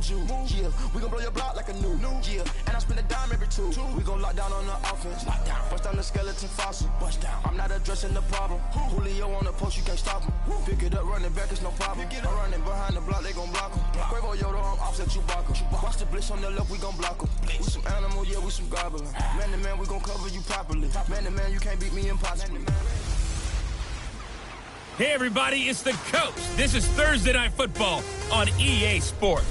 you. Yeah, we gon' blow your block like a new. Yeah, and I spend a dime every two. We gon' lock down on the offense. Bust down the skeleton fossil. Bust down. I'm not addressing the problem. Julio on the post, you can't stop him. Pick it up, running back, it's no problem. I'm running behind the block, they gon' block him. Quavo Yoda, I'm offset Chewbacca. Watch the blitz on the left, we gon' block him. We some animal, yeah, we some goblin. Man to man, we gon' cover you properly. Man to man, you can't beat me impossible. Hey everybody, it's the Coach. This is Thursday Night Football on EA Sports.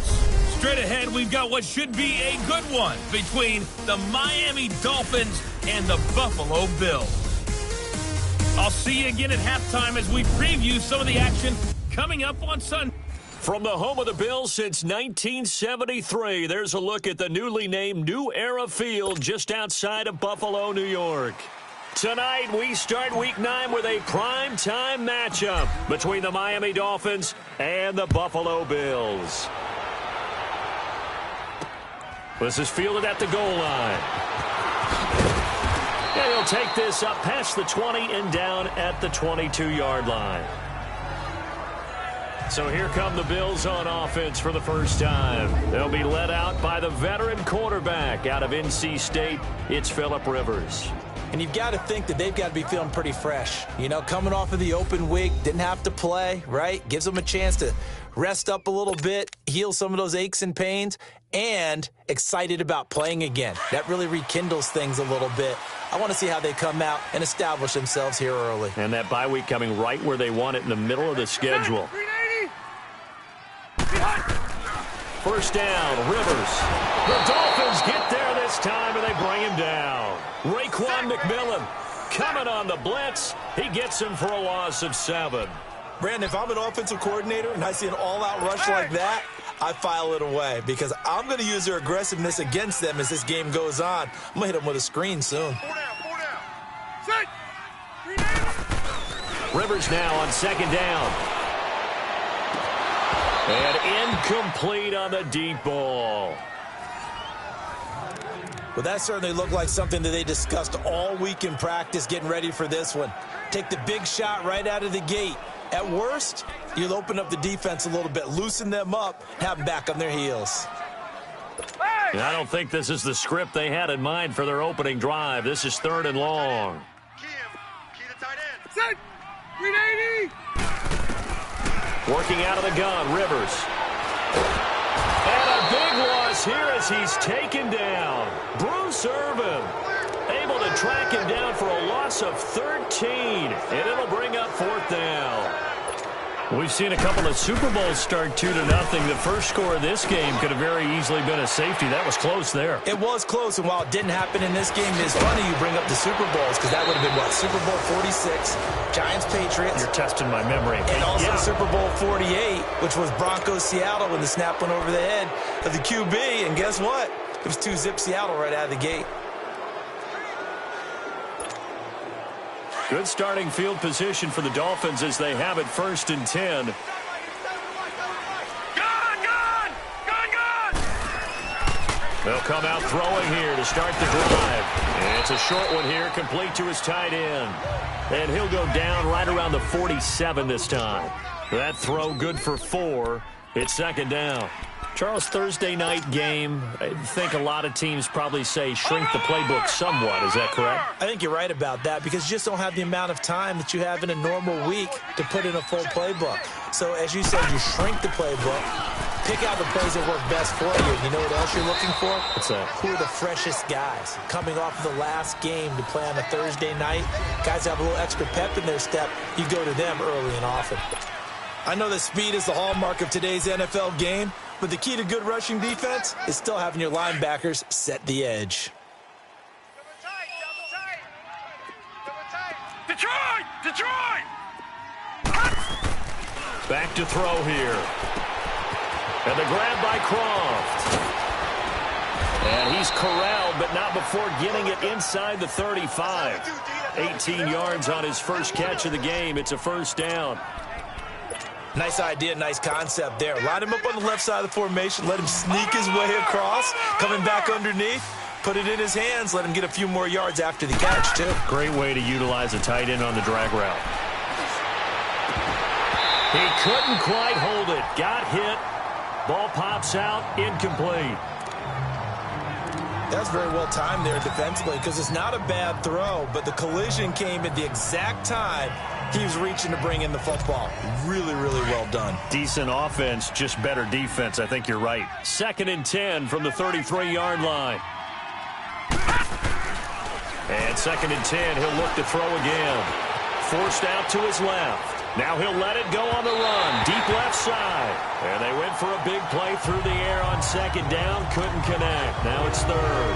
Straight ahead, we've got what should be a good one between the Miami Dolphins and the Buffalo Bills. I'll see you again at halftime as we preview some of the action coming up on Sunday. From the home of the Bills since 1973, there's a look at the newly named New Era Field just outside of Buffalo, New York. Tonight, we start Week 9 with a prime-time matchup between the Miami Dolphins and the Buffalo Bills. This is fielded at the goal line. And he'll take this up past the 20 and down at the 22-yard line. So here come the Bills on offense for the first time. They'll be led out by the veteran quarterback out of NC State. It's Phillip Rivers. And you've got to think that they've got to be feeling pretty fresh. You know, coming off of the open week, didn't have to play, right? Gives them a chance to rest up a little bit, heal some of those aches and pains, and excited about playing again. That really rekindles things a little bit. I want to see how they come out and establish themselves here early. And that bye week coming right where they want it in the middle of the schedule. First down, Rivers. The Dolphins get there this time, and they bring him down. Raekwon McMillan coming on the blitz. He gets him for a loss of 7. Brandon, if I'm an offensive coordinator and I see an all-out rush like that, I file it away because I'm going to use their aggressiveness against them as this game goes on. I'm going to hit them with a screen soon. 4 down. Set. Rivers now on second down. And incomplete on the deep ball. Well, that certainly looked like something that they discussed all week in practice getting ready for this one. Take the big shot right out of the gate. At worst, you'll open up the defense a little bit, loosen them up, have them back on their heels. And I don't think this is the script they had in mind for their opening drive. This is 3rd and long. Key to tight end. Set. 380. Working out of the gun, Rivers. And a big loss here as he's taken down. Bruce Irvin able to track him down for a loss of 13. And it'll bring up 4th down. We've seen a couple of Super Bowls start 2-0. The first score of this game could have very easily been a safety. That was close there. It was close, and while it didn't happen in this game, it's funny you bring up the Super Bowls because that would have been, what, Super Bowl 46, Giants-Patriots. You're testing my memory. And also Super Bowl 48, which was Broncos-Seattle when the snap went over the head of the QB. And guess what? It was 2-zip Seattle right out of the gate. Good starting field position for the Dolphins as they have it 1st and 10. Gone! They'll come out throwing here to start the drive. And it's a short one here, complete to his tight end. And he'll go down right around the 47 this time. That throw good for 4. It's 2nd down. Charles, Thursday night game, I think a lot of teams probably say shrink the playbook somewhat. Is that correct? I think you're right about that because you just don't have the amount of time that you have in a normal week to put in a full playbook. So, as you said, you shrink the playbook, pick out the plays that work best for you. You know what else you're looking for? What's that? Who are the freshest guys coming off of the last game to play on a Thursday night? Guys have a little extra pep in their step. You go to them early and often. I know that speed is the hallmark of today's NFL game, but the key to good rushing defense is still having your linebackers set the edge. Detroit! Back to throw here. And the grab by Croft. And he's corralled, but not before getting it inside the 35. 18 yards on his first catch of the game. It's a 1st down. Nice idea, nice concept there. Line him up on the left side of the formation. Let him sneak his way across. Coming back underneath. Put it in his hands. Let him get a few more yards after the catch, too. Great way to utilize a tight end on the drag route. He couldn't quite hold it. Got hit. Ball pops out, incomplete. That's very well timed there defensively because it's not a bad throw, but the collision came at the exact time he was reaching to bring in the football. Really, really well done. Decent offense, just better defense. I think you're right. 2nd and 10 from the 33-yard line. And 2nd and 10, he'll look to throw again. Forced out to his left. Now he'll let it go on the run. Deep left side. And they went for a big play through the air on 2nd down. Couldn't connect. Now it's 3rd.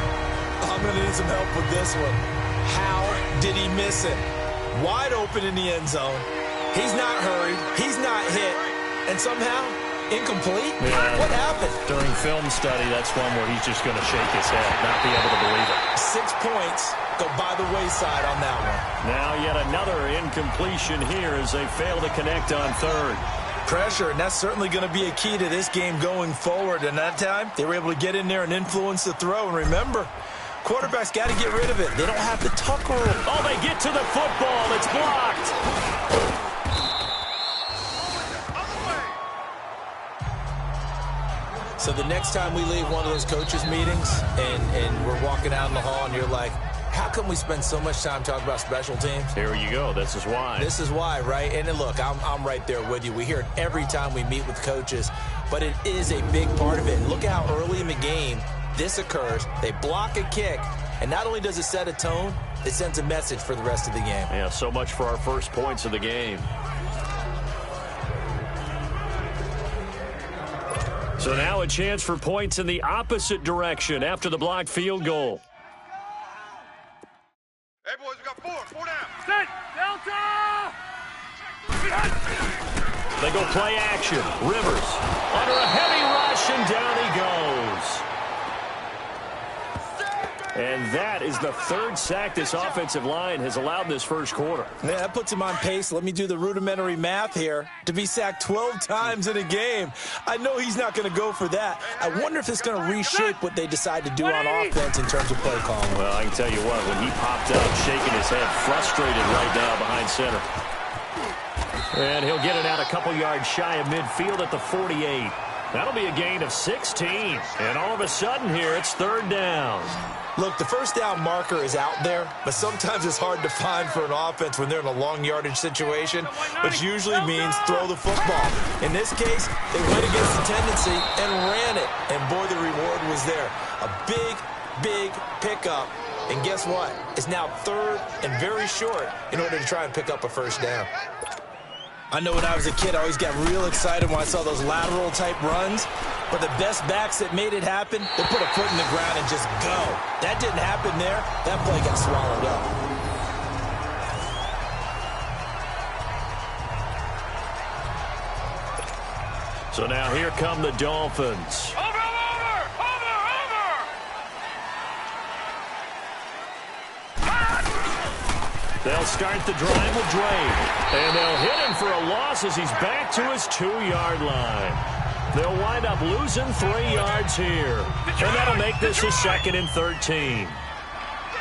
I'm going to need some help with this one. How did he miss it? Wide open in the end zone. He's not hurried. He's not hit. And somehow, incomplete? Yeah. What happened? During film study, that's one where he's just going to shake his head, not be able to believe it. 6 points go by the wayside on that one. Now yet another incompletion here as they fail to connect on 3rd. Pressure, and that's certainly going to be a key to this game going forward. And that time, they were able to get in there and influence the throw. And remember, quarterbacks got to get rid of it. They don't have the tuck rule. Oh, they get to the football. It's blocked. So the next time we leave one of those coaches' meetings and we're walking out in the hall and you're like, how come we spend so much time talking about special teams? Here you go. This is why. This is why, right? And then look, I'm right there with you. We hear it every time we meet with coaches, but it is a big part of it. And look at how early in the game this occurs. They block a kick, and not only does it set a tone, it sends a message for the rest of the game. Yeah, so much for our first points of the game. So now a chance for points in the opposite direction after the blocked field goal. Hey, boys, we got 4 down. Set, Delta! They go play action. Rivers under a heavy rush, and down he goes. And that is the 3rd sack this offensive line has allowed in this first quarter. Yeah, that puts him on pace. Let me do the rudimentary math here. To be sacked 12 times in a game. I know he's not going to go for that. I wonder if it's going to reshape what they decide to do on offense in terms of play calling. Well, I can tell you what, when he popped up, shaking his head, frustrated right now behind center. And he'll get it out a couple yards shy of midfield at the 48. That'll be a gain of 16. And all of a sudden here, it's 3rd down. Look, the first down marker is out there, but sometimes it's hard to find for an offense when they're in a long yardage situation, which usually means throw the football. In this case, they went against the tendency and ran it. And boy, the reward was there. A big pickup. And guess what? It's now 3rd and very short in order to try and pick up a first down. I know when I was a kid, I always got real excited when I saw those lateral-type runs. But the best backs that made it happen, they put a foot in the ground and just go. That didn't happen there. That play got swallowed up. So now here come the Dolphins. Over! They'll start the drive with Drake. And they'll hit him for a loss as he's back to his 2-yard line. They'll wind up losing 3 yards here. And that'll make this a 2nd and 13.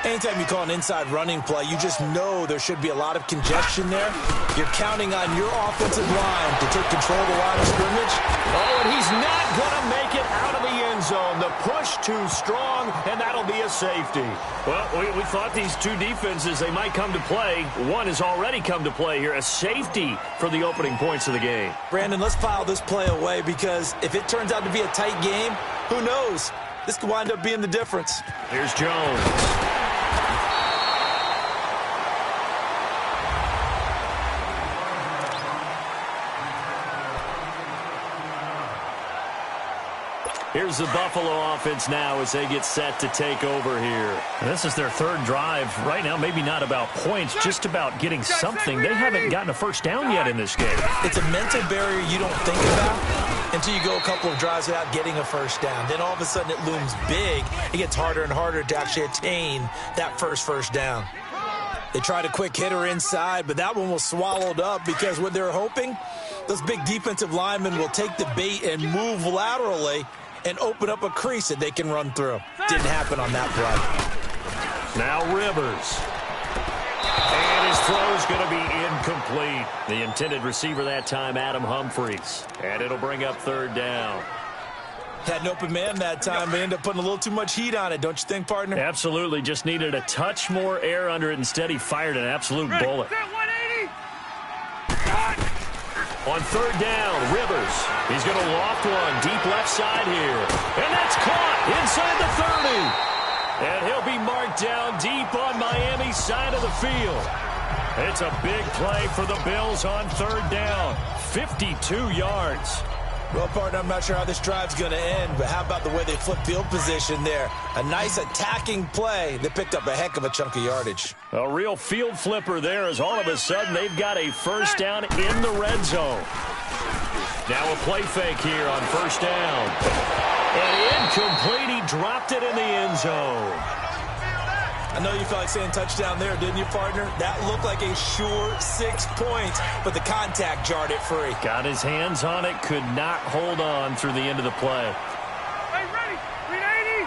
Anytime you call an inside running play, you just know there should be a lot of congestion there. You're counting on your offensive line to take control of the line of scrimmage. Oh, and he's not going to make it out of the end zone. The push too strong, and that'll be a safety. Well, we thought these two defenses, they might come to play. One has already come to play here, a safety for the opening points of the game. Brandon, let's file this play away because if it turns out to be a tight game, who knows? This could wind up being the difference. Here's Jones. Here's the Buffalo offense now as they get set to take over here. And this is their 3rd drive. Right now, maybe not about points, just about getting something. They haven't gotten a first down yet in this game. It's a mental barrier you don't think about until you go a couple of drives without getting a first down. Then all of a sudden it looms big. It gets harder and harder to actually attain that first down. They tried a quick hitter inside, but that one was swallowed up because what they're hoping, those big defensive linemen will take the bait and move laterally and open up a crease that they can run through. Didn't happen on that play. Now Rivers. And his throw is going to be incomplete. The intended receiver that time, Adam Humphries. And it'll bring up 3rd down. Had an open man that time. They ended up putting a little too much heat on it, don't you think, partner? Absolutely. Just needed a touch more air under it. Instead, he fired an absolute bullet. On third down, Rivers. He's going to loft one deep left side here. And that's caught inside the 30. And he'll be marked down deep on Miami's side of the field. It's a big play for the Bills on third down. 52 yards. Well, partner, I'm not sure how this drive's going to end, but how about the way they flipped field position there? A nice attacking play. They picked up a heck of a chunk of yardage. A real field flipper there as all of a sudden they've got a first down in the red zone. Now a play fake here on first down. And incomplete. He dropped it in the end zone. I know you felt like saying touchdown there, didn't you, partner? That looked like a sure 6 points, but the contact jarred it free. Got his hands on it, could not hold on through the end of the play. Hey, ready? 380.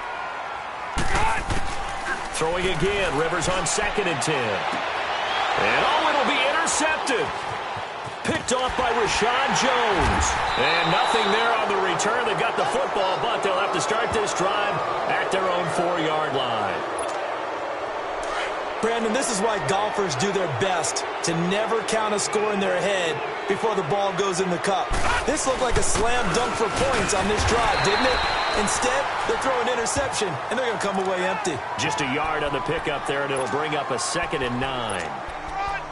Throwing again, Rivers on 2nd and 10. And it'll be intercepted. Picked off by Rashad Jones. And nothing there on the return. They've got the football, but they'll have to start this drive at their own 4-yard line. Brandon, this is why golfers do their best to never count a score in their head before the ball goes in the cup. This looked like a slam dunk for points on this drive, didn't it? Instead, they're throwing interception, and they're going to come away empty. Just a yard on the pickup there, and it'll bring up a 2nd and 9.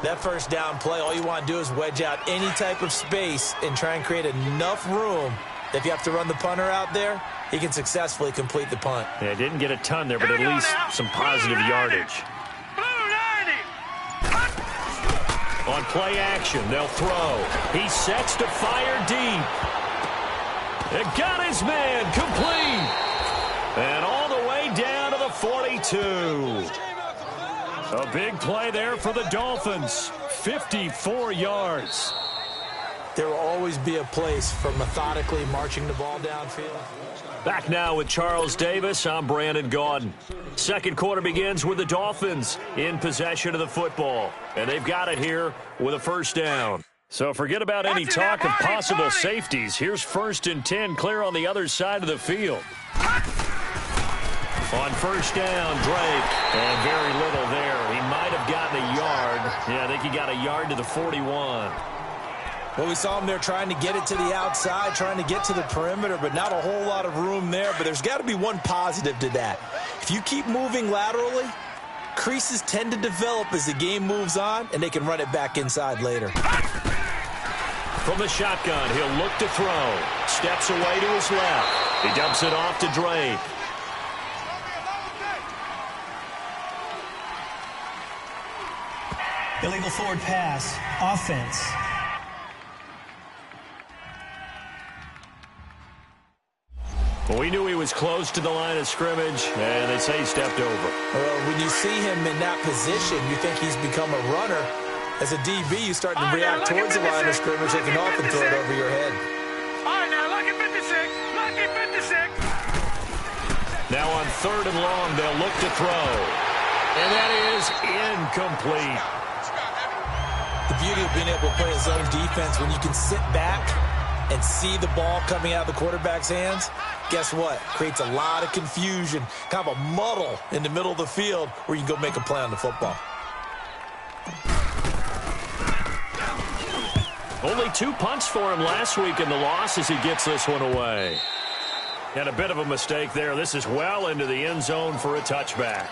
That first down play, all you want to do is wedge out any type of space and try and create enough room that if you have to run the punter out there, he can successfully complete the punt. Yeah, didn't get a ton there, but at least some positive yardage. On play action, they'll throw. He sets to fire deep. It got his man complete. And all the way down to the 42. A big play there for the Dolphins. 54 yards. There will always be a place for methodically marching the ball downfield. Back now with Charles Davis. I'm Brandon Gaudin. Second quarter begins with the Dolphins in possession of the football. And they've got it here with a first down. So forget about any talk of possible safeties. Here's 1st and 10 clear on the other side of the field. On first down, Drake. And very little there. He might have gotten a yard. Yeah, I think he got a yard to the 41. Well, we saw him there trying to get it to the outside, trying to get to the perimeter, but not a whole lot of room there. But there's got to be one positive to that. If you keep moving laterally, creases tend to develop as the game moves on, and they can run it back inside later. From the shotgun, he'll look to throw. Steps away to his left. He dumps it off to Drake. Illegal forward pass. Offense. Well, we knew he was close to the line of scrimmage, and they say he stepped over. Well, when you see him in that position, you think he's become a runner. As a DB, you start to react towards the line of scrimmage, they can often throw it over your head. All right, now, look at 56. Look at 56. Now on 3rd and long, they'll look to throw. And that is incomplete. The beauty of being able to play a zone defense, when you can sit back and see the ball coming out of the quarterback's hands, guess what? Creates a lot of confusion, kind of a muddle in the middle of the field where you can go make a play on the football. Only 2 punts for him last week in the loss as he gets this one away. And a bit of a mistake there. This is well into the end zone for a touchback.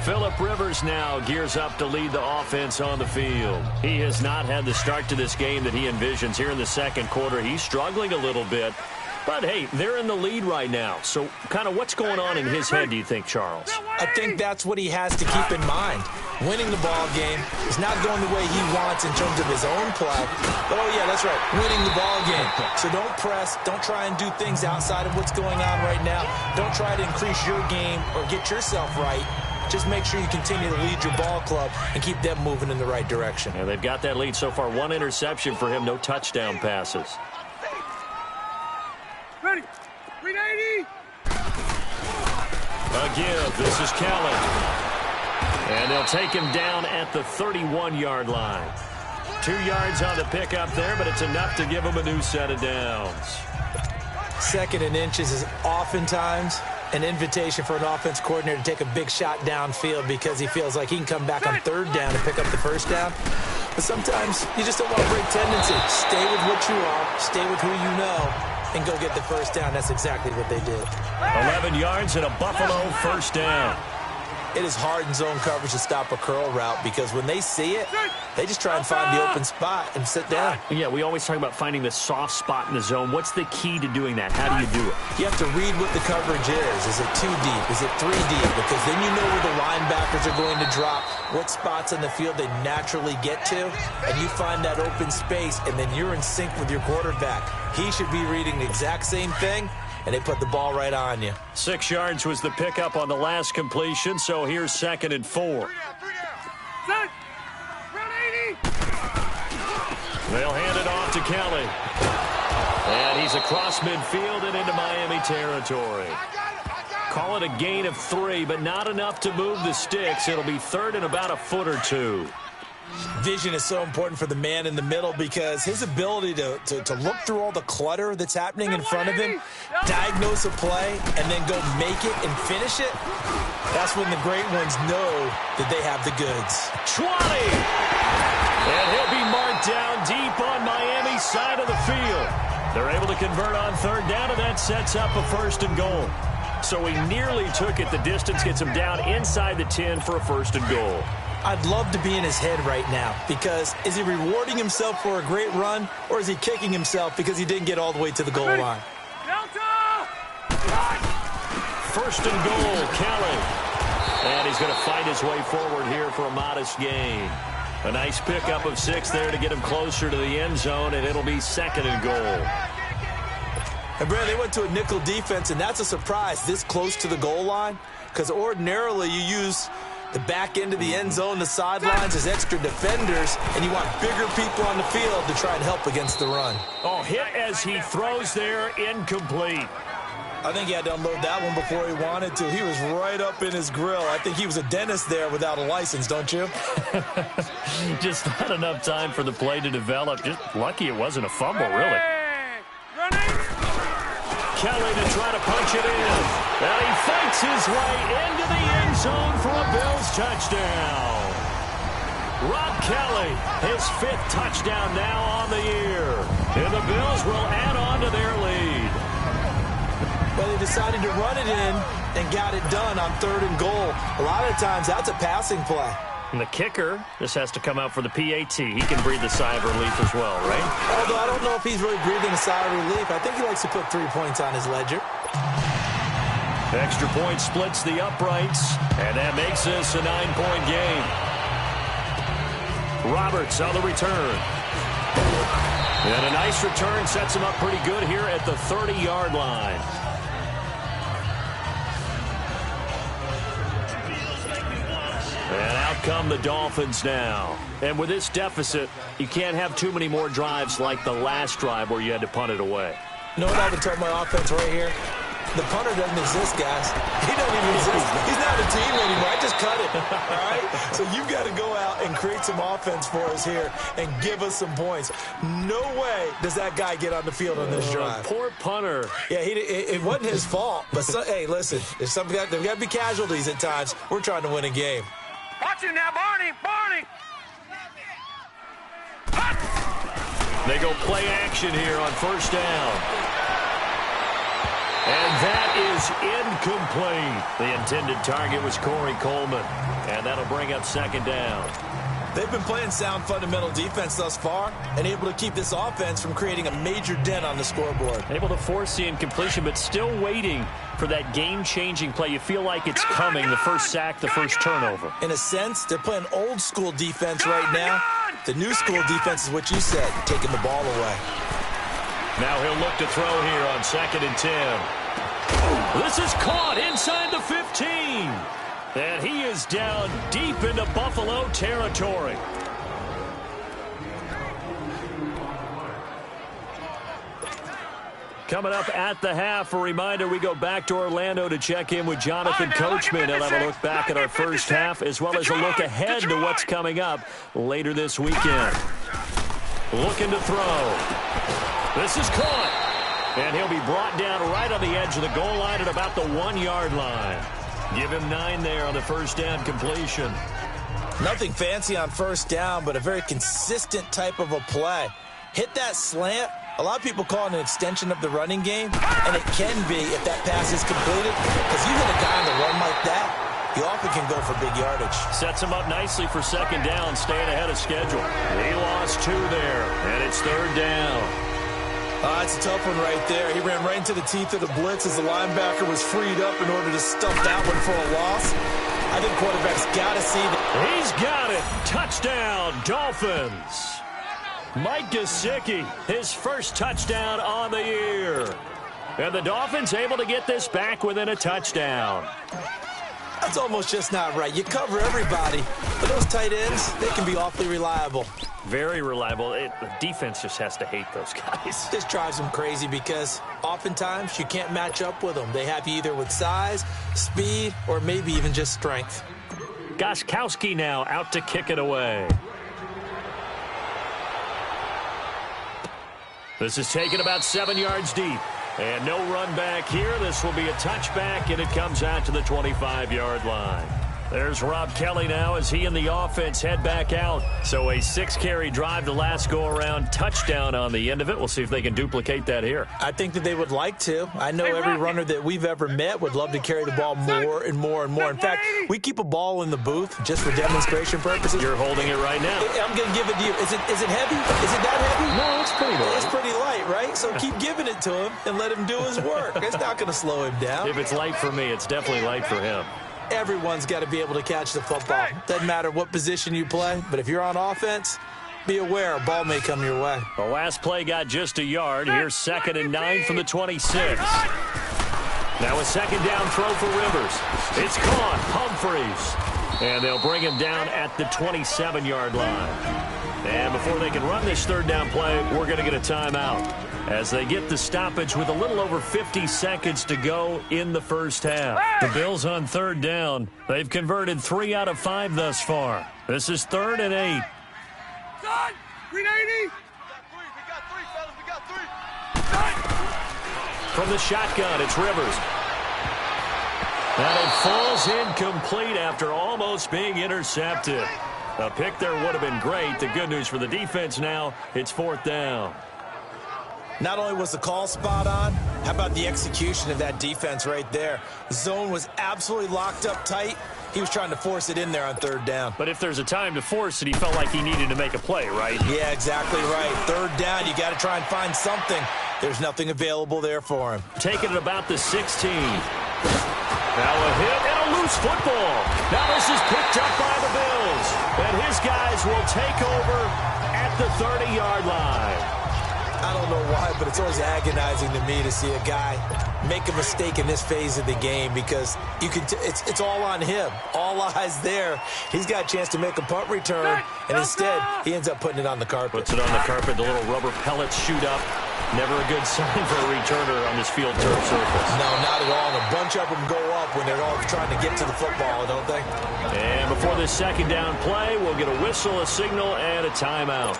Phillip Rivers now gears up to lead the offense on the field. He has not had the start to this game that he envisions here in the second quarter. He's struggling a little bit. But, hey, they're in the lead right now. So kind of what's going on in his head, do you think, Charles? I think that's what he has to keep in mind. Winning the ball game is not going the way he wants in terms of his own play. But, oh, yeah, that's right, winning the ball game. So don't press. Don't try and do things outside of what's going on right now. Don't try to increase your game or get yourself right. Just make sure you continue to lead your ball club and keep them moving in the right direction. And they've got that lead so far. 1 interception for him, no touchdown passes. Ready? 380. Again, this is Kelly. And they'll take him down at the 31-yard line. 2 yards on the pickup there, but it's enough to give him a new set of downs. Second and inches is oftentimes an invitation for an offense coordinator to take a big shot downfield because he feels like he can come back on third down and pick up the first down. But sometimes you just don't want to break tendency. Stay with what you are, stay with who you know, and go get the first down. That's exactly what they did. 11 yards and a Buffalo first down. It is hard in zone coverage to stop a curl route because when they see it, they just try and find the open spot and sit down. Yeah, we always talk about finding the soft spot in the zone. What's the key to doing that? How do you do it? You have to read what the coverage is. Is it 2 deep? Is it 3 deep? Because then you know where the linebackers are going to drop, what spots on the field they naturally get to, and you find that open space, and then you're in sync with your quarterback. He should be reading the exact same thing, and they put the ball right on you. 6 yards was the pickup on the last completion, so here's 2nd and 4. Set. Round 80. They'll hand it off to Kelly. And he's across midfield and into Miami territory. Call it a gain of 3, but not enough to move the sticks. It'll be 3rd and about a foot or 2. Vision is so important for the man in the middle because his ability to look through all the clutter that's happening in front of him, diagnose a play, and then go make it and finish it, that's when the great ones know that they have the goods. 20! And he'll be marked down deep on Miami's side of the field. They're able to convert on 3rd down, and that sets up a 1st and goal. So he nearly took it. The distance gets him down inside the 10 for a 1st and goal. I'd love to be in his head right now because is he rewarding himself for a great run or is he kicking himself because he didn't get all the way to the goal line? Delta! 1st and goal, Kelly. And he's going to fight his way forward here for a modest gain. A nice pickup of 6 there to get him closer to the end zone, and it'll be 2nd and goal. And, Brad, they went to a nickel defense, and that's a surprise this close to the goal line because ordinarily you use the back end of the end zone, the sidelines as extra defenders, and you want bigger people on the field to try and help against the run. Oh, hit as he throws there, incomplete. I think he had to unload that one before he wanted to. He was right up in his grill. I think he was a dentist there without a license, don't you? Just not enough time for the play to develop. Just lucky it wasn't a fumble, really. Kelly to try to punch it in. And he fights his way into the end zone for a Bills touchdown. Rob Kelly, his 5th touchdown now on the year. And the Bills will add on to their lead. Well, they decided to run it in and got it done on 3rd and goal. A lot of times that's a passing play. And the kicker, this has to come out for the PAT. He can breathe a sigh of relief as well, right? Although I don't know if he's really breathing a sigh of relief. I think he likes to put 3 points on his ledger. Extra point splits the uprights, and that makes this a 9-point game. Roberts on the return. And a nice return sets him up pretty good here at the 30-yard line. And out come the Dolphins now. And with this deficit, you can't have too many more drives like the last drive where you had to punt it away. You know what I would tell my offense right here? The punter doesn't exist, guys. He doesn't even exist. He's not a team anymore. I just cut him, all right? So you've got to go out and create some offense for us here and give us some points. No way does that guy get on the field on this drive. Poor punter. Yeah, it wasn't his fault. But, hey, listen, there's got to be casualties at times. We're trying to win a game. Watch it now, Barney! Barney! They go play action here on 1st down. And that is incomplete. The intended target was Corey Coleman. And that'll bring up 2nd down. They've been playing sound fundamental defense thus far and able to keep this offense from creating a major dent on the scoreboard. Able to force the incompletion, but still waiting for that game-changing play. You feel like it's coming, the first sack, the first turnover. In a sense, they're playing old-school defense right now. The new school defense is what you said, taking the ball away. Now he'll look to throw here on 2nd and 10. This is caught inside the 15. And he is down deep into Buffalo territory. Coming up at the half, a reminder, we go back to Orlando to check in with Jonathan Coachman. He'll have a look back at our first half as well as a look ahead to what's coming up later this weekend. Looking to throw. This is caught. And he'll be brought down right on the edge of the goal line at about the 1-yard line. Give him 9 there on the first down completion. Nothing fancy on first down, but a very consistent type of a play. Hit that slant. A lot of people call it an extension of the running game, and it can be if that pass is completed, because you hit a guy on the run like that, you often can go for big yardage. Sets him up nicely for second down, staying ahead of schedule. He lost 2 there, and it's third down. It's a tough one right there. He ran right into the teeth of the blitz as the linebacker was freed up in order to stuff that one for a loss. I think quarterback's got to see that. He's got it. Touchdown, Dolphins. Mike Gesicki, his first touchdown on the year. And the Dolphins able to get this back within a touchdown. That's almost just not right. You cover everybody, but those tight ends, they can be awfully reliable. Very reliable. The defense just has to hate those guys. This drives them crazy because oftentimes you can't match up with them. They have you either with size, speed, or maybe even just strength. Gostkowski now out to kick it away. This is taken about 7 yards deep. And no run back here. This will be a touchback, and it comes out to the 25-yard line. There's Rob Kelly now as he and the offense head back out. So a 6-carry drive the last go-around, touchdown on the end of it. We'll see if they can duplicate that here. I think that they would like to. I know every runner that we've ever met would love to carry the ball more and more and more. In fact, we keep a ball in the booth just for demonstration purposes. You're holding it right now. I'm going to give it to you. Is it heavy? Is it that heavy? No, it's pretty light. It's pretty light, right? So keep giving it to him and let him do his work. It's not going to slow him down. If it's light for me, it's definitely light for him. Everyone's got to be able to catch the football. Doesn't matter what position you play, but if you're on offense, be aware a ball may come your way. The last play got just a yard. Here's 2nd and 9 from the 26. Now a second down throw for Rivers. It's caught. Humphreys. And they'll bring him down at the 27-yard line. And before they can run this third down play, we're going to get a timeout as they get the stoppage with a little over 50 seconds to go in the first half. The Bills on third down. They've converted 3 out of 5 thus far. This is 3rd and 8. Son, 380. We got 3, fellas. We got 3. From the shotgun, it's Rivers. And it falls incomplete after almost being intercepted. A pick there would have been great. The good news for the defense now, it's 4th down. Not only was the call spot on, how about the execution of that defense right there? The zone was absolutely locked up tight. He was trying to force it in there on third down. But if there's a time to force it, he felt like he needed to make a play, right? Yeah, exactly right. Third down, you got to try and find something. There's nothing available there for him. Taking it about the 16. Now a hit and a loose football. Now this is picked up by the Bills. And his guys will take over at the 30-yard line. I don't know why, but it's always agonizing to me to see a guy make a mistake in this phase of the game because you can it's all on him. All eyes there. He's got a chance to make a punt return, and instead he ends up putting it on the carpet. Puts it on the carpet. The little rubber pellets shoot up. Never a good sign for a returner on this field turf surface. No, not at all. And a bunch of them go up when they're all trying to get to the football, don't they? And before this second down play, we'll get a whistle, a signal, and a timeout,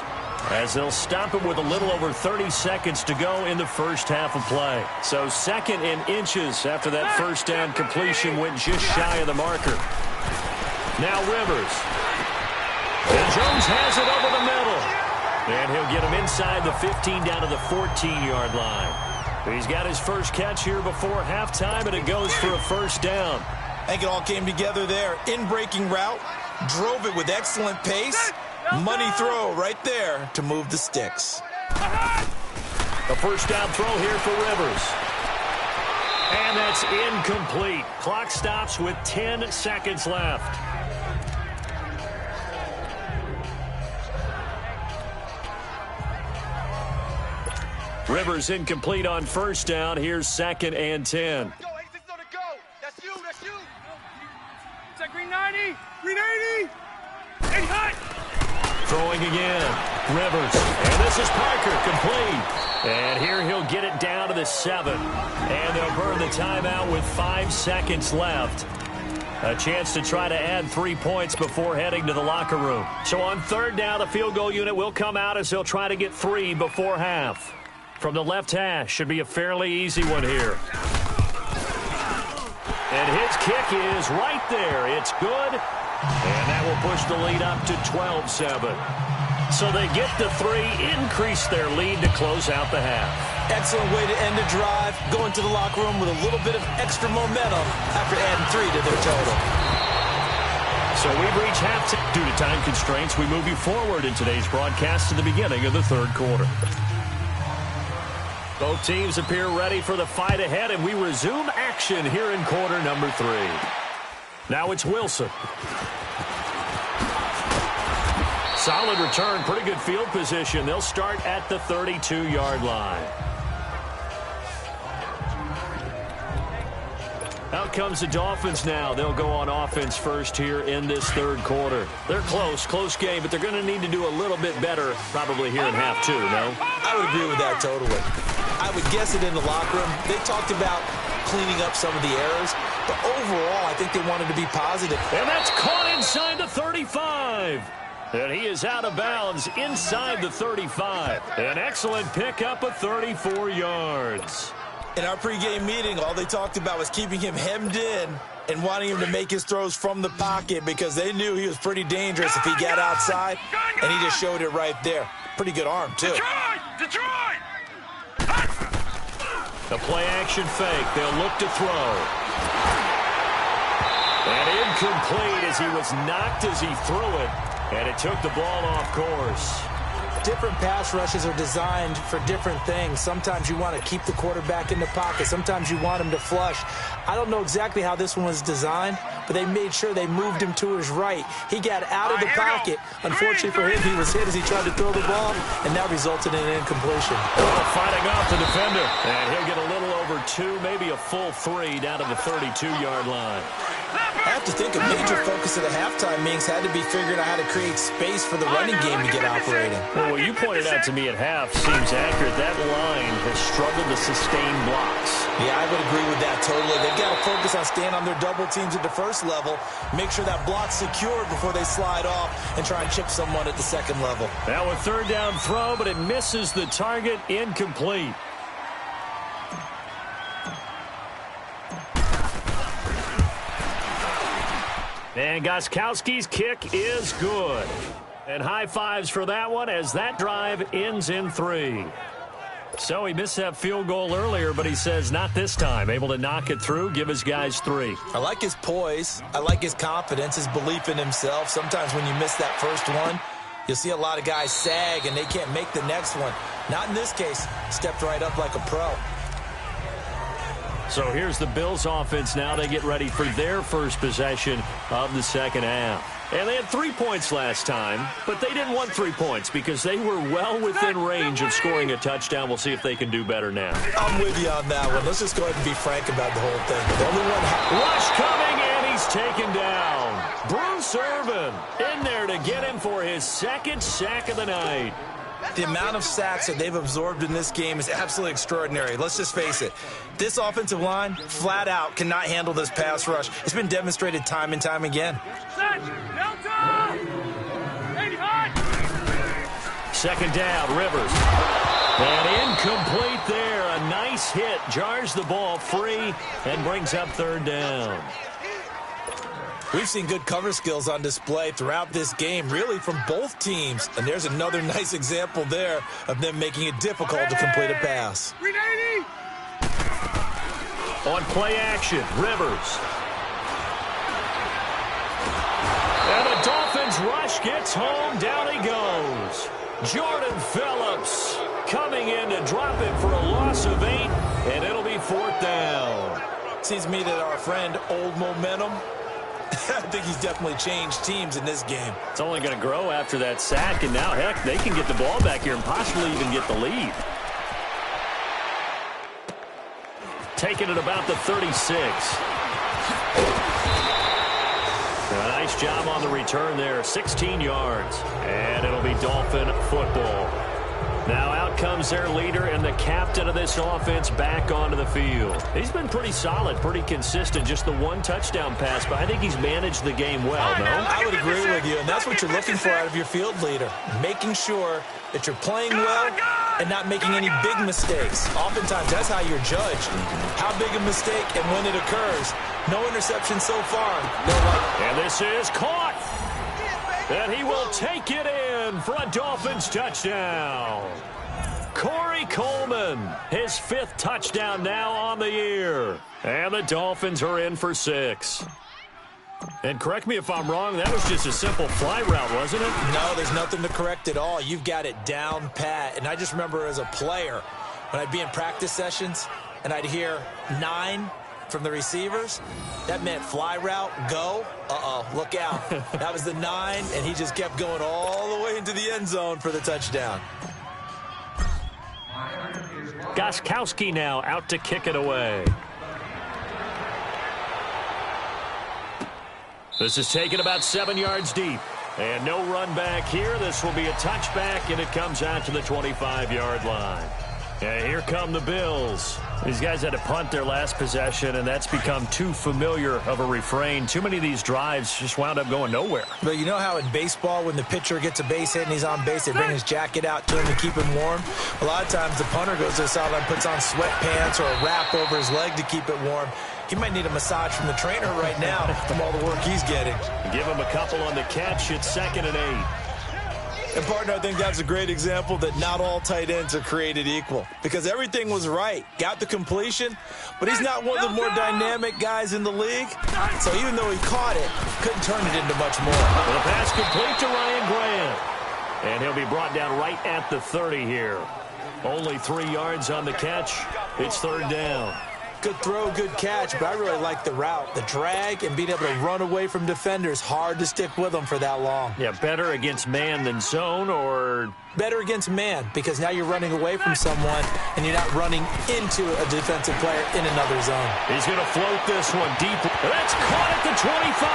as they'll stop him with a little over 30 seconds to go in the first half of play. So 2nd and inches after that first down completion went just shy of the marker. Now Rivers. And Jones has it over the middle. And he'll get him inside the 15 down to the 14-yard line. He's got his first catch here before halftime, and it goes for a first down. I think it all came together there. In-breaking route, drove it with excellent pace. Money throw right there to move the sticks. A first down throw here for Rivers. And that's incomplete. Clock stops with 10 seconds left. Rivers incomplete on first down. Here's 2nd and 10. Go, 86 on the go. That's you. That's you. Check 390. 380. And hot. Throwing again. Rivers. And this is Parker, complete. And here he'll get it down to the 7. And they'll burn the timeout with 5 seconds left. A chance to try to add 3 points before heading to the locker room. So on third down, the field goal unit will come out as they'll try to get 3 before half. From the left hash, should be a fairly easy one here. And his kick is right there. It's good. And that will push the lead up to 12-7. So they get the 3, increase their lead to close out the half. Excellent way to end the drive. Go into the locker room with a little bit of extra momentum after adding 3 to their total. So we've reached halftime. Due to time constraints, we move you forward in today's broadcast to the beginning of the third quarter. Both teams appear ready for the fight ahead, and we resume action here in quarter number 3. Now it's Wilson. Solid return, pretty good field position. They'll start at the 32-yard line. Out comes the Dolphins now. They'll go on offense first here in this third quarter. They're close game, but they're going to need to do a little bit better probably here in half 2, no? I would agree with that totally. I would guess it in the locker room. They talked about cleaning up some of the errors, but overall, I think they wanted to be positive. And that's caught inside the 35. And he is out of bounds inside the 35. An excellent pickup of 34 yards. In our pregame meeting, all they talked about was keeping him hemmed in and wanting him to make his throws from the pocket because they knew he was pretty dangerous if he got outside, and he just showed it right there. Pretty good arm, too. Detroit! The play-action fake. They'll look to throw. And incomplete as he was knocked as he threw it, and it took the ball off course. Different pass rushes are designed for different things. Sometimes you want to keep the quarterback in the pocket. Sometimes you want him to flush. I don't know exactly how this one was designed, but they made sure they moved him to his right. He got out of the pocket. Unfortunately for him, he was hit as he tried to throw the ball, and that resulted in an incompletion. Fighting off the defender. And he'll get a little over 2, maybe a full 3 down to the 32-yard line. I have to think a major focus of the halftime meetings had to be figuring out how to create space for the running game to get operating. Well, what you pointed out to me at half seems accurate. That line has struggled to sustain blocks. Yeah, I would agree with that totally. They've got to focus on staying on their double teams at the first level, make sure that block's secured before they slide off, and try and chip someone at the second level. Now a third down throw, but it misses the target, incomplete. And Gostkowski's kick is good. And high fives for that one as that drive ends in 3. So he missed that field goal earlier, but he says not this time. Able to knock it through, give his guys 3. I like his poise. I like his confidence, his belief in himself. Sometimes when you miss that first one, you'll see a lot of guys sag and they can't make the next one. Not in this case. Stepped right up like a pro. So here's the Bills offense now. They get ready for their first possession of the second half. And they had 3 points last time, but they didn't want 3 points because they were well within range of scoring a touchdown. We'll see if they can do better now. I'm with you on that one. Let's just go ahead and be frank about the whole thing. The only one rush coming, and he's taken down. Bruce Irvin in there to get him for his second sack of the night. The amount of sacks that they've absorbed in this game is absolutely extraordinary. Let's just face it. This offensive line, flat out, cannot handle this pass rush. It's been demonstrated time and time again. Second down, Rivers. And incomplete there. A nice hit. Jars the ball free and brings up third down. We've seen good cover skills on display throughout this game, really from both teams. And there's another nice example there of them making it difficult to complete a pass. On play action, Rivers. And the Dolphins rush gets home. Down he goes. Jordan Phillips coming in to drop it for a loss of 8, and it'll be 4th down. Seems to me that our friend, Old Momentum, I think he's definitely changed teams in this game. It's only going to grow after that sack, and now, heck, they can get the ball back here and possibly even get the lead. Taking it about the 36. A nice job on the return there, 16 yards. And it'll be Dolphin football. Now out comes their leader and the captain of this offense back onto the field. He's been pretty solid, pretty consistent, just the one touchdown pass, but I think he's managed the game well, no? I would agree with you, and that's what you're looking for out of your field leader, making sure that you're playing well and not making any big mistakes. Oftentimes, that's how you're judged. How big a mistake and when it occurs. No interception so far. And this is caught. And he will take it in for a Dolphins touchdown. Corey Coleman, his 5th touchdown now on the year. And the Dolphins are in for 6. And correct me if I'm wrong, that was just a simple fly route, wasn't it? No, there's nothing to correct at all. You've got it down pat. And I just remember as a player, when I'd be in practice sessions and I'd hear 9 from the receivers, that meant fly route, go. Look out. That was the 9, and he just kept going all the way into the end zone for the touchdown. Gostkowski now out to kick it away. This is taken about 7 yards deep. And no run back here. This will be a touchback, and it comes out to the 25-yard line. And here come the Bills. These guys had to punt their last possession, and that's become too familiar of a refrain. Too many of these drives just wound up going nowhere. But you know how in baseball, when the pitcher gets a base hit and he's on base, they bring his jacket out to him to keep him warm? A lot of times the punter goes to the sideline, puts on sweatpants or a wrap over his leg to keep it warm. He might need a massage from the trainer right now from all the work he's getting. Give him a couple on the catch. It's 2nd and 8. And, partner, I think that's a great example that not all tight ends are created equal. Because everything was right. Got the completion, but he's not one of the more dynamic guys in the league. So even though he caught it, couldn't turn it into much more. The pass complete to Ryan Grant. And he'll be brought down right at the 30 here. Only 3 yards on the catch. It's 3rd down. Good throw, good catch, but I really like the route. The drag and being able to run away from defenders, hard to stick with them for that long. Yeah, better against man than zone, or? Better against man, because now you're running away from someone and you're not running into a defensive player in another zone. He's going to float this one deep. That's caught at the 25.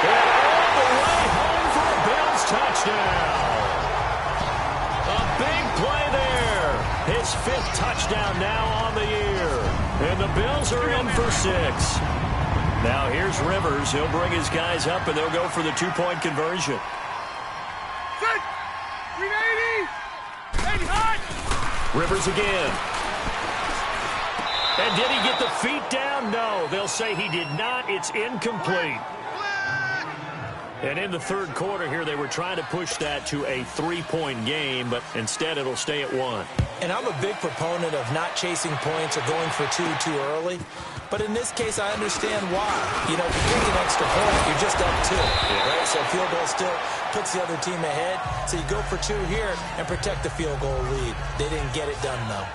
And all the way home for a Bills touchdown. A big play there. His 5th touchdown now on the year. And the Bills are in for 6. Now here's Rivers. He'll bring his guys up, and they'll go for the 2-point conversion. 380! 80 hot! Rivers again. And did he get the feet down? No. They'll say he did not. It's incomplete. And in the 3rd quarter here, they were trying to push that to a 3-point game, but instead it'll stay at 1. And I'm a big proponent of not chasing points or going for 2 too early. But in this case, I understand why. You know, if you kick an extra point, you're just up 2. Right? So field goal still puts the other team ahead. So you go for 2 here and protect the field goal lead. They didn't get it done, though.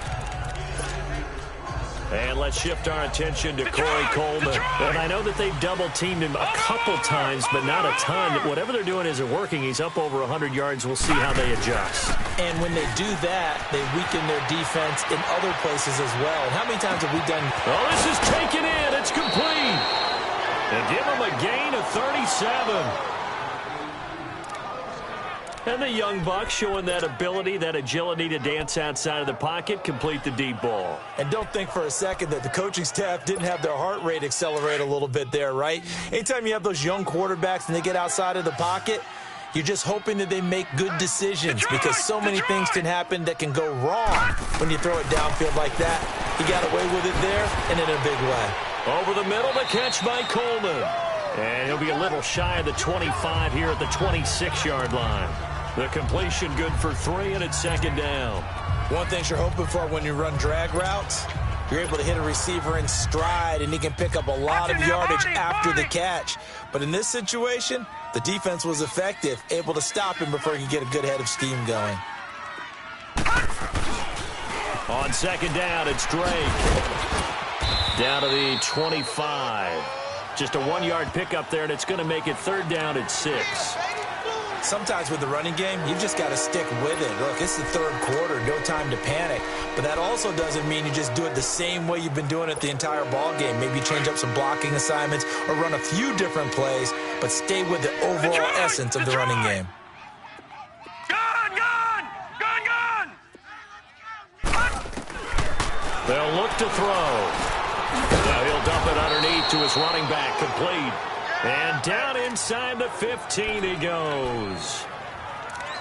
And let's shift our attention to Corey Coleman. And I know that they've double-teamed him a couple times, but not a ton. Whatever they're doing isn't working. He's up over 100 yards. We'll see how they adjust. And when they do that, they weaken their defense in other places as well. And how many times have we done? Oh, this is taken in. It's complete. And give him a gain of 37. And the young buck showing that ability, that agility to dance outside of the pocket, complete the deep ball. And don't think for a second that the coaching staff didn't have their heart rate accelerate a little bit there, right? Anytime you have those young quarterbacks and they get outside of the pocket, you're just hoping that they make good decisions because so many things can happen that can go wrong when you throw it downfield like that. He got away with it there and in a big way. Over the middle, the catch by Coleman. And he'll be a little shy of the 25 here at the 26-yard line. The completion good for 3, and it's 2nd down. One thing you're hoping for when you run drag routes, you're able to hit a receiver in stride, and he can pick up a lot of yardage after the catch. But in this situation, the defense was effective, able to stop him before he could get a good head of steam going. On 2nd down, it's Drake. Down to the 25. Just a 1-yard pickup there, and it's going to make it 3rd down at 6. Sometimes with the running game, you've just got to stick with it. Look, it's the 3rd quarter, no time to panic. But that also doesn't mean you just do it the same way you've been doing it the entire ball game. Maybe change up some blocking assignments or run a few different plays, but stay with the overall essence of the running game. Gun! They'll look to throw. Now he'll dump it underneath to his running back, complete. And down inside the 15 he goes.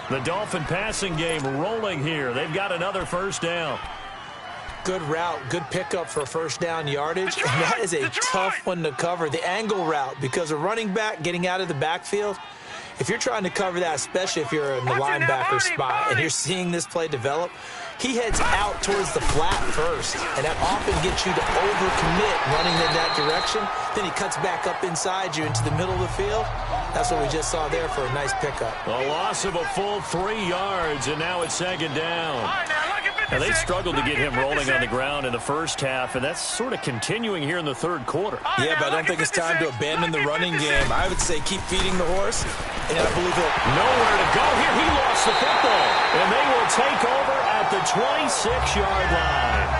The Dolphin passing game rolling here. They've got another first down. Good route, good pickup for first down yardage. And that is a tough one to cover, the angle route, because a running back getting out of the backfield, if you're trying to cover that, especially if you're in the linebacker spot and you're seeing this play develop, he heads out towards the flat first, and that often gets you to overcommit running in that direction. Then he cuts back up inside you into the middle of the field. That's what we just saw there for a nice pickup. A loss of a full 3 yards, and now it's second down. And they struggled to get him rolling on the ground in the first half, and that's sort of continuing here in the third quarter. Yeah, but I don't think it's time to abandon the running game. I would say keep feeding the horse, and I believe he'll... Nowhere to go here. He lost the football, and they will take over at the 26-yard line.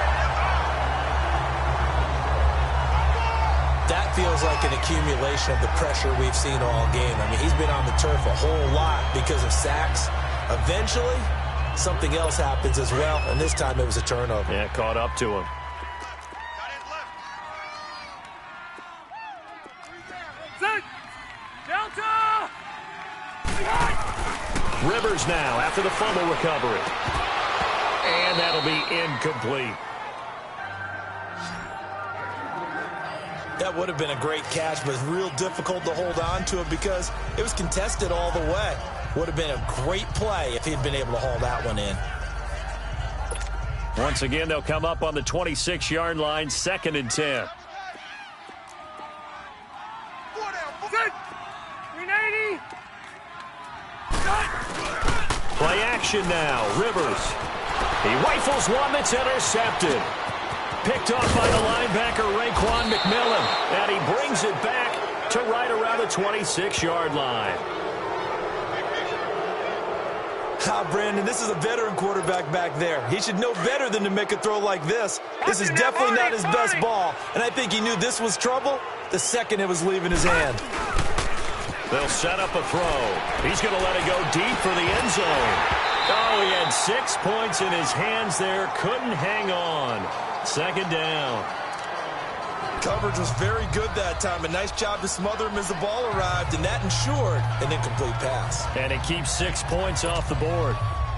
That feels like an accumulation of the pressure we've seen all game. I mean, he's been on the turf a whole lot because of sacks. Eventually, something else happens as well, and this time it was a turnover. Yeah, caught up to him. Delta! Rivers now after the fumble recovery. And that'll be incomplete. That would have been a great catch, but it's real difficult to hold on to it because it was contested all the way. Would have been a great play if he'd been able to haul that one in. Once again, they'll come up on the 26-yard line, 2nd and 10. 380! Play action now. Rivers. He rifles one that's intercepted. Picked off by the linebacker, Raekwon McMillan. And he brings it back to right around the 26-yard line. Brandon, this is a veteran quarterback back there. He should know better than to make a throw like this. This is definitely not his best ball, and I think he knew this was trouble the second it was leaving his hand. They'll set up a throw. He's going to let it go deep for the end zone. Oh, he had 6 points in his hands there. Couldn't hang on. 2nd down. Coverage was very good that time. A nice job to smother him as the ball arrived, and that ensured an incomplete pass. And it keeps 6 points off the board.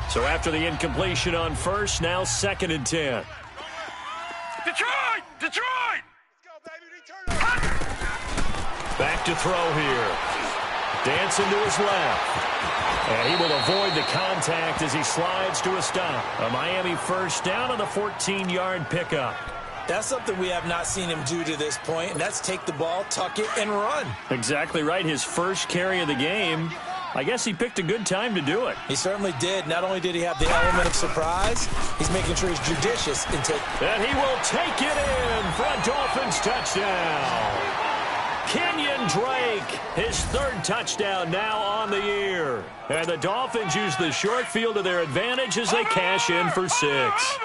So after the incompletion on first, now 2nd and 10. Detroit! Detroit! Back to throw here. Dancing to his left. And he will avoid the contact as he slides to a stop. A Miami first down on the 14-yard pickup. That's something we have not seen him do to this point, and that's take the ball, tuck it, and run. Exactly right. His first carry of the game. I guess he picked a good time to do it. He certainly did. Not only did he have the element of surprise, he's making sure he's judicious in taking. And he will take it in for a Dolphins touchdown. Kenyon Drake, his 3rd touchdown now on the year. And the Dolphins use the short field to their advantage as they cash in for 6.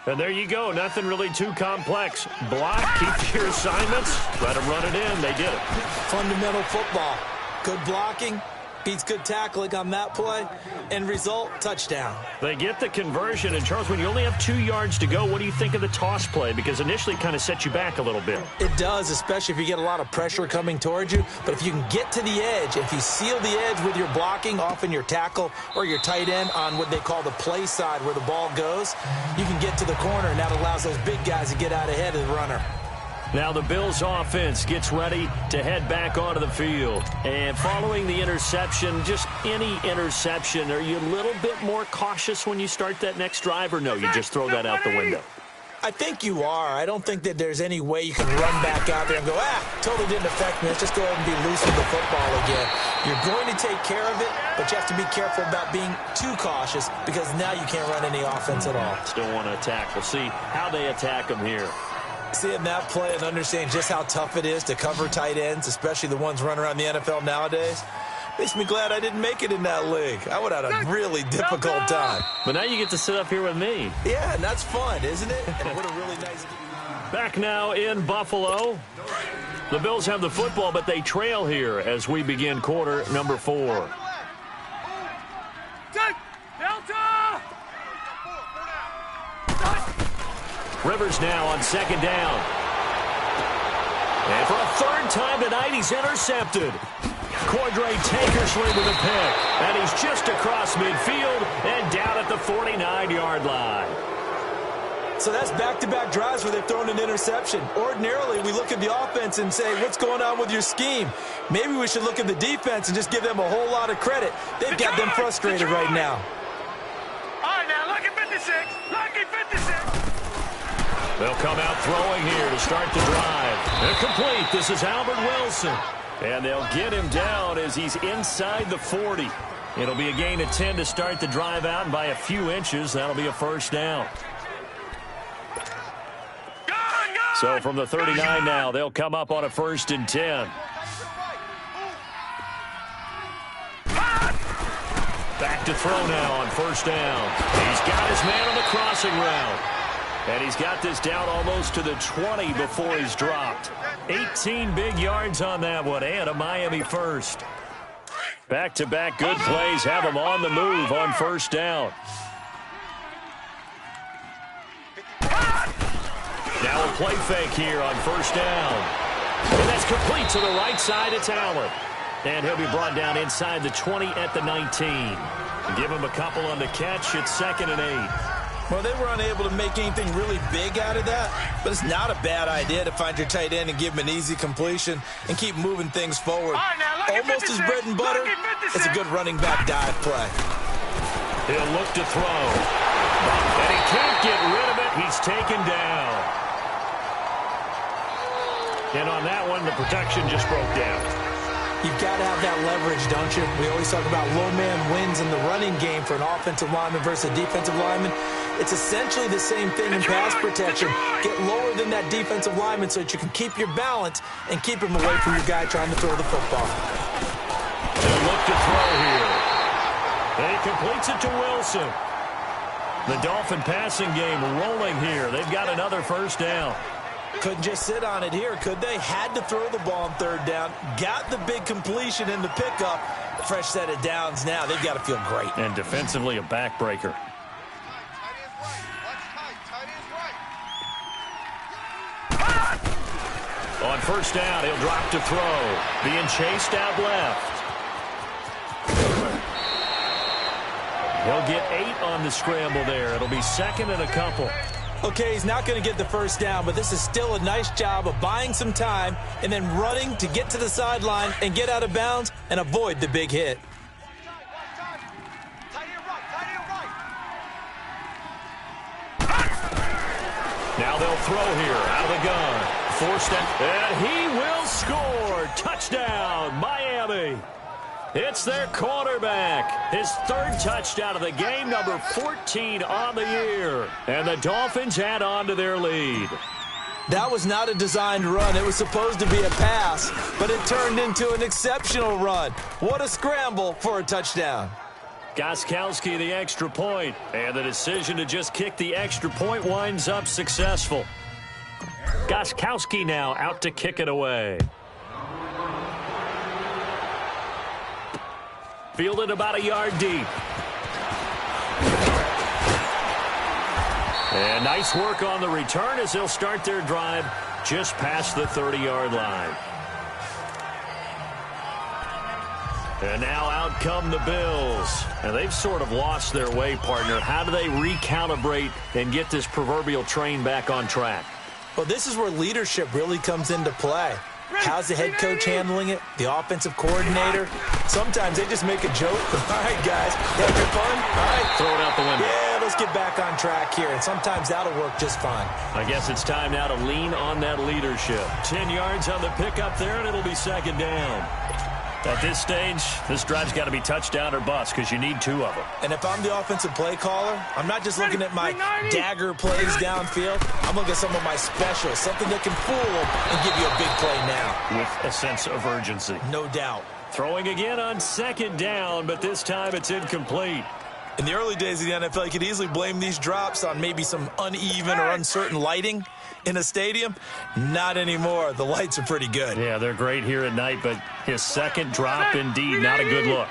And there you go. Nothing really too complex. Block, keep to your assignments, let them run it in. They did it. Fundamental football. Good blocking, beats good tackling on that play. End result, touchdown. They get the conversion. And, Charles, when you only have 2 yards to go, what do you think of the toss play? Because initially it kind of set you back a little bit. It does, especially if you get a lot of pressure coming towards you. But if you can get to the edge, if you seal the edge with your blocking, often your tackle or your tight end on what they call the play side where the ball goes, you can get to the corner, and that allows those big guys to get out ahead of the runner. Now the Bills offense gets ready to head back onto the field. And following the interception, just any interception, are you a little bit more cautious when you start that next drive, or no, you just throw that out the window? I think you are. I don't think that there's any way you can run back out there and go, totally didn't affect me. Let's just go ahead and be loose with the football again. You're going to take care of it, but you have to be careful about being too cautious because now you can't run any offense at all. Still want to attack. We'll see how they attack them here. Seeing that play and understanding just how tough it is to cover tight ends, especially the ones running around the NFL nowadays, makes me glad I didn't make it in that league. I would have had a really difficult time. But now you get to sit up here with me. Yeah, and that's fun, isn't it? And what a really nice... Back now in Buffalo. The Bills have the football, but they trail here as we begin quarter number 4. Delta! Rivers now on 2nd down. And for a 3rd time tonight, he's intercepted. Cordray Tankersley with a pick. And he's just across midfield and down at the 49-yard line. So that's back-to-back drives where they've thrown an interception. Ordinarily, we look at the offense and say, what's going on with your scheme? Maybe we should look at the defense and just give them a whole lot of credit. They've got them frustrated right now. All right, now, lucky 56. Lucky 56. They'll come out throwing here to start the drive. They're complete. This is Albert Wilson. And they'll get him down as he's inside the 40. It'll be a gain of 10 to start the drive out, and by a few inches, that'll be a first down. So from the 39 now, they'll come up on a 1st and 10. Back to throw now on 1st down. He's got his man on the crossing route. And he's got this down almost to the 20 before he's dropped. 18 big yards on that one, and a Miami first. Back-to-back good plays have him on the move on 1st down. Now a play fake here on 1st down. And that's complete to the right side. It's Allen. And he'll be brought down inside the 20 at the 19. Give him a couple on the catch. It's 2nd and 8. Well, they were unable to make anything really big out of that, but it's not a bad idea to find your tight end and give him an easy completion and keep moving things forward. Almost his bread and butter. It's a good running back dive play. He'll look to throw. And he can't get rid of it. He's taken down. And on that one, the protection just broke down. You've got to have that leverage, don't you? We always talk about low man wins in the running game for an offensive lineman versus a defensive lineman. It's essentially the same thing in pass protection. Get lower than that defensive lineman so that you can keep your balance and keep him away from your guy trying to throw the football. They'll look to throw here. And he completes it to Wilson. The Dolphin passing game rolling here. They've got another 1st down. Couldn't just sit on it here, could they? Had to throw the ball on 3rd down. Got the big completion in the pickup. Fresh set of downs now. They've got to feel great. And defensively, a backbreaker. On 1st down, he'll drop to throw. Being chased out left. He'll get 8 on the scramble there. It'll be 2nd and a couple. Okay, he's not going to get the 1st down, but this is still a nice job of buying some time and then running to get to the sideline and get out of bounds and avoid the big hit. Now they'll throw here out of the gun. 4th and he will score. Touchdown, Miami. It's their quarterback. His 3rd touchdown of the game, number 14 on the year. And the Dolphins add on to their lead. That was not a designed run. It was supposed to be a pass, but it turned into an exceptional run. What a scramble for a touchdown. Gostkowski the extra point, and the decision to just kick the extra point winds up successful. Gostkowski now out to kick it away. Fielded about a yard deep. And nice work on the return as they'll start their drive just past the 30-yard line. And now out come the Bills. And they've sort of lost their way, partner. How do they recalibrate and get this proverbial train back on track? Well, this is where leadership really comes into play. How's the head coach handling it? The offensive coordinator? Sometimes they just make a joke. All right, guys, having fun? All right. Throw it out the window. Yeah, let's get back on track here. And sometimes that'll work just fine. I guess it's time now to lean on that leadership. 10 yards on the pickup there, and it'll be 2nd down. At this stage, this drive's got to be touchdown or bust because you need 2 of them. And if I'm the offensive play caller, I'm not just looking at my dagger plays downfield. I'm looking at some of my specials, something that can fool them and give you a big play now. With a sense of urgency. No doubt. Throwing again on 2nd down, but this time it's incomplete. In the early days of the NFL, you could easily blame these drops on maybe some uneven or uncertain lighting in a stadium. Not anymore. The lights are pretty good. Yeah, they're great here at night, but his 2nd drop, indeed, not a good look.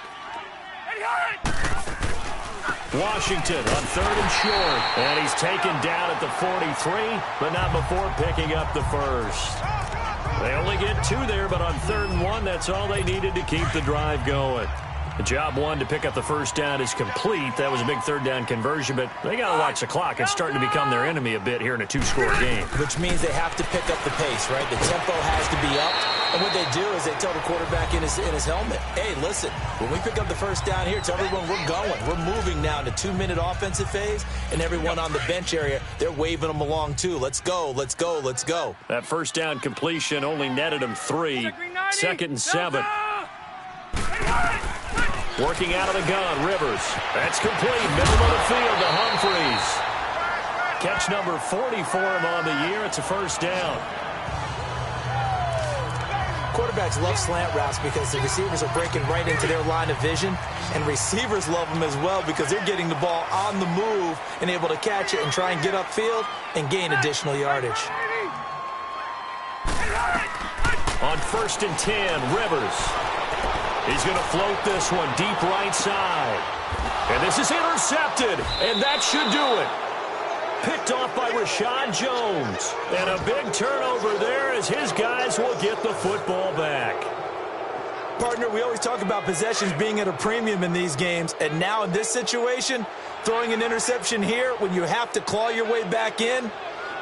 Washington on 3rd and short. And he's taken down at the 43, but not before picking up the 1st. They only get 2 there, but on 3rd and 1, that's all they needed to keep the drive going. The job 1 to pick up the first down is complete. That was a big 3rd down conversion, but they got to watch the clock. It's starting to become their enemy a bit here in a 2-score game. Which means they have to pick up the pace, right? The tempo has to be up. And what they do is they tell the quarterback in his helmet, hey, listen, when we pick up the first down here, tell everyone we're going. We're moving now to 2-minute offensive phase, and everyone on the bench area, they're waving them along too. Let's go, let's go, let's go. That first down completion only netted them 3. 2nd and 7. Working out of the gun, Rivers. That's complete. Middle of the field to Humphreys. Catch number 40 for him on the year. It's a first down. Quarterbacks love slant routes because the receivers are breaking right into their line of vision, and receivers love them as well because they're getting the ball on the move and able to catch it and try and get upfield and gain additional yardage. On 1st and 10, Rivers. He's going to float this one deep right side. And this is intercepted, and that should do it. Picked off by Rashad Jones. And a big turnover there as his guys will get the football back. Partner, we always talk about possessions being at a premium in these games, and now in this situation, throwing an interception here when you have to claw your way back in,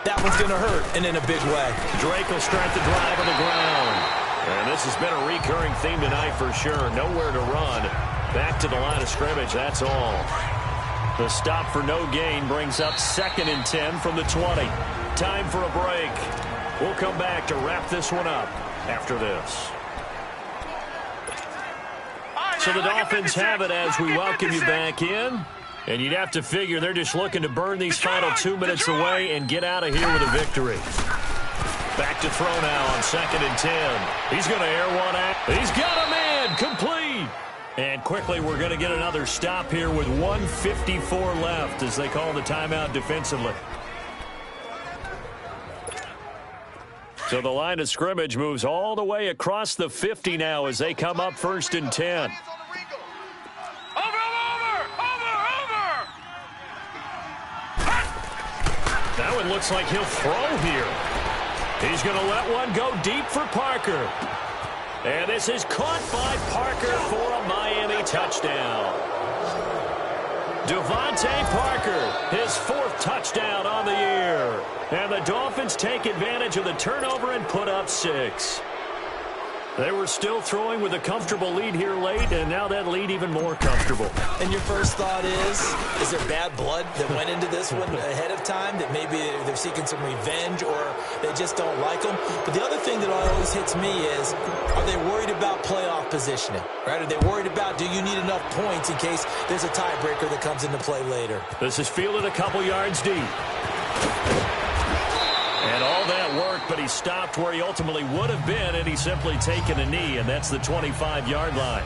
that one's going to hurt, and in a big way. Drake will start the drive on the ground. And this has been a recurring theme tonight for sure. Nowhere to run. Back to the line of scrimmage, that's all. The stop for no gain brings up 2nd and 10 from the 20. Time for a break. We'll come back to wrap this one up after this. So the Dolphins have it as we welcome you back in. And you'd have to figure they're just looking to burn these final 2 minutes away and get out of here with a victory. Back to throw now on 2nd and 10. He's going to air one out. He's got a man. Complete. And quickly we're going to get another stop here with 1:54 left as they call the timeout defensively. So the line of scrimmage moves all the way across the 50 now as they come up 1st and 10. That one looks like he'll throw here. He's going to let one go deep for Parker. And this is caught by Parker for a Miami touchdown. Devontae Parker, his 4th touchdown on the year. And the Dolphins take advantage of the turnover and put up 6. They were still throwing with a comfortable lead here late, and now that lead even more comfortable. And your first thought is there bad blood that went into this one ahead of time, that maybe they're seeking some revenge or they just don't like them? But the other thing that always hits me is, are they worried about playoff positioning? Right? Are they worried about, do you need enough points in case there's a tiebreaker that comes into play later? This is fielded a couple yards deep. And all that work, but he stopped where he ultimately would have been, and he's simply taken a knee, and that's the 25-yard line.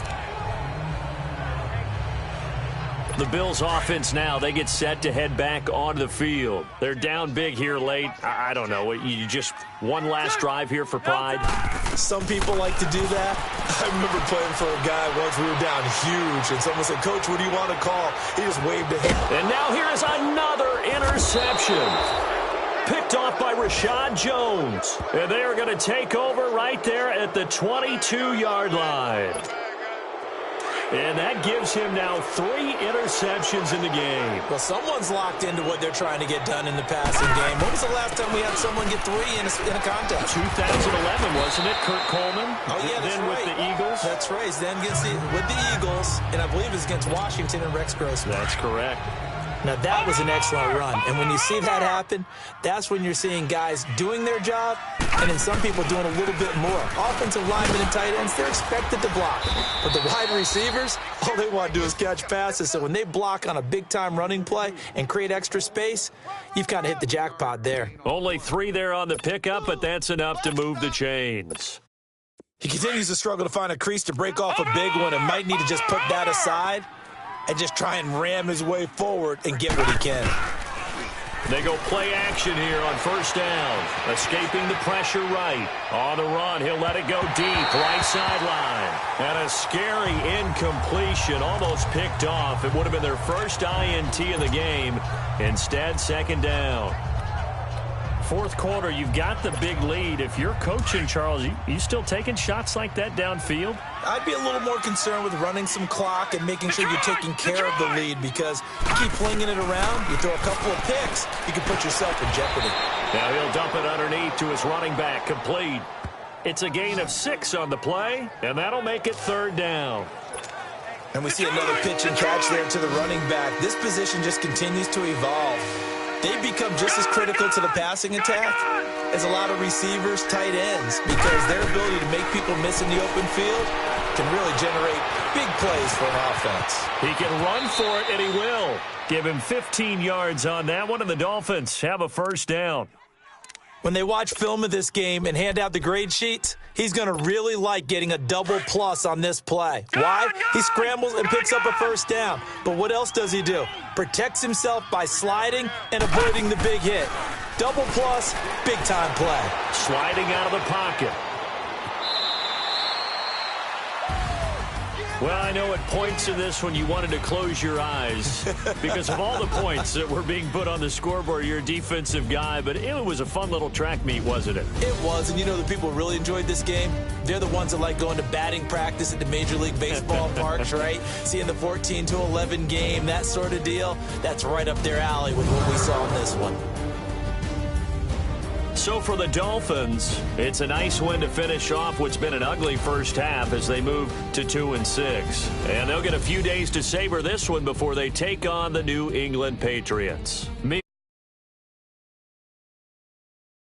The Bills offense now, they get set to head back onto the field. They're down big here late. I don't know. You just one last drive here for pride. Some people like to do that. I remember playing for a guy once. We were down huge, and someone said, "Coach, what do you want to call?" He just waved a hand. And now here is another interception. Picked off by Rashad Jones. And they are going to take over right there at the 22-yard line. And that gives him now 3 interceptions in the game. Well, someone's locked into what they're trying to get done in the passing game. When was the last time we had someone get 3 in a contest? 2011, wasn't it? Kurt Coleman. Oh, yeah, that's then right. With the Eagles. That's right. Then with the Eagles, and I believe it's against Washington and Rex Grossman. That's correct. Now, that was an excellent run. And when you see that happen, that's when you're seeing guys doing their job and then some people doing a little bit more. Offensive linemen and tight ends, they're expected to block. But the wide receivers, all they want to do is catch passes. So when they block on a big-time running play and create extra space, you've kind of hit the jackpot there. Only 3 there on the pickup, but that's enough to move the chains. He continues to struggle to find a crease to break off a big one and might need to just put that aside and just try and ram his way forward and get what he can. They go play action here on 1st down. Escaping the pressure right. On the run, he'll let it go deep, right sideline. And a scary incompletion, almost picked off. It would have been their first INT in the game. Instead, 2nd down. fourth quarter. You've got the big lead. If you're coaching, Charles, you still taking shots like that downfield? I'd be a little more concerned with running some clock and making sure you're taking care of the lead, because you keep flinging it around, you throw a couple of picks, you can put yourself in jeopardy. Now he'll dump it underneath to his running back, complete. It's a gain of 6 on the play, and that'll make it third down. And we see another pitch and catch there to the running back. This position just continues to evolve. They've become just as critical to the passing attack as a lot of receivers, tight ends, because their ability to make people miss in the open field can really generate big plays for an offense. He can run for it, and he will. Give him 15 yards on that one, and the Dolphins have a first down. When they watch film of this game and hand out the grade sheets, he's going to really like getting a double plus on this play. Why? He scrambles and picks up a first down. But what else does he do? Protects himself by sliding and avoiding the big hit. Double plus, big-time play. Sliding out of the pocket. Well, I know at points in this when you wanted to close your eyes because of all the points that were being put on the scoreboard. You're a defensive guy, but it was a fun little track meet, wasn't it? It was, and you know the people who really enjoyed this game? They're the ones that like going to batting practice at the Major League Baseball parks, right? Seeing the 14-11 game, that sort of deal. That's right up their alley with what we saw in this one. So for the Dolphins, it's a nice win to finish off what's been an ugly first half as they move to 2-6. And they'll get a few days to savor this one before they take on the New England Patriots.